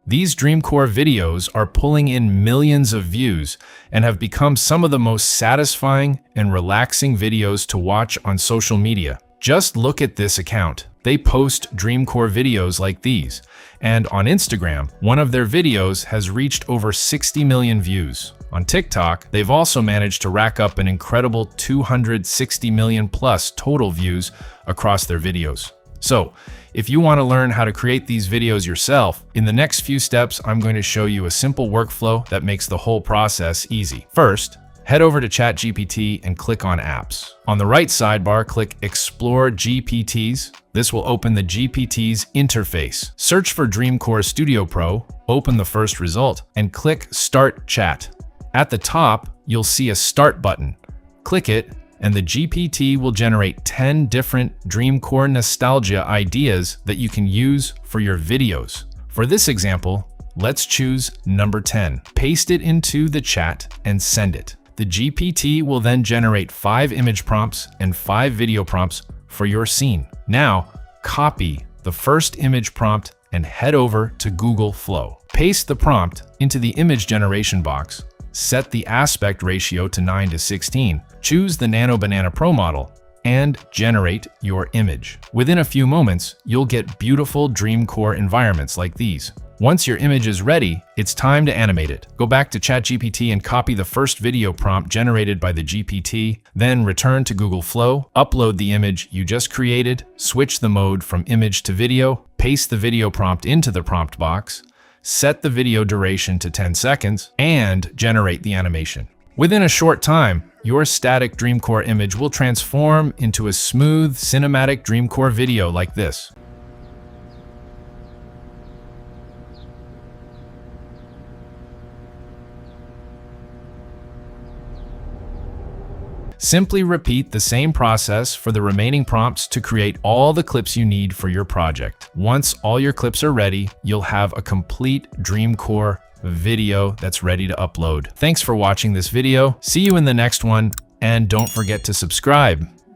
These Dreamcore videos are pulling in millions of views and have become some of the most satisfying and relaxing videos to watch on social media. Just look at this account. They post Dreamcore videos like these, and on Instagram, one of their videos has reached over 60 million views. On TikTok, they've also managed to rack up an incredible 260 million plus total views across their videos. So, if you want to learn how to create these videos yourself, in the next few steps, I'm going to show you a simple workflow that makes the whole process easy. First, head over to ChatGPT and click on Apps. On the right sidebar, click Explore GPTs. This will open the GPT's interface. Search for Dreamcore Studio Pro, open the first result, and click Start Chat. At the top, you'll see a Start button. Click it, and the GPT will generate 10 different Dreamcore nostalgia ideas that you can use for your videos. For this example, let's choose number 10. Paste it into the chat and send it. The GPT will then generate 5 image prompts and 5 video prompts for your scene. Now, copy the first image prompt and head over to Google Flow. Paste the prompt into the image generation box. Set the aspect ratio to 9:16. Choose the Nano Banana Pro model and generate your image. Within a few moments, you'll get beautiful Dreamcore environments like these. Once your image is ready, it's time to animate it. Go back to ChatGPT and copy the first video prompt generated by the GPT, then return to Google Flow, upload the image you just created, switch the mode from image to video, paste the video prompt into the prompt box, set the video duration to 10 seconds, and generate the animation. Within a short time, your static Dreamcore image will transform into a smooth, cinematic Dreamcore video like this. Simply repeat the same process for the remaining prompts to create all the clips you need for your project. Once all your clips are ready, you'll have a complete Dreamcore video that's ready to upload. Thanks for watching this video. See you in the next one, and don't forget to subscribe.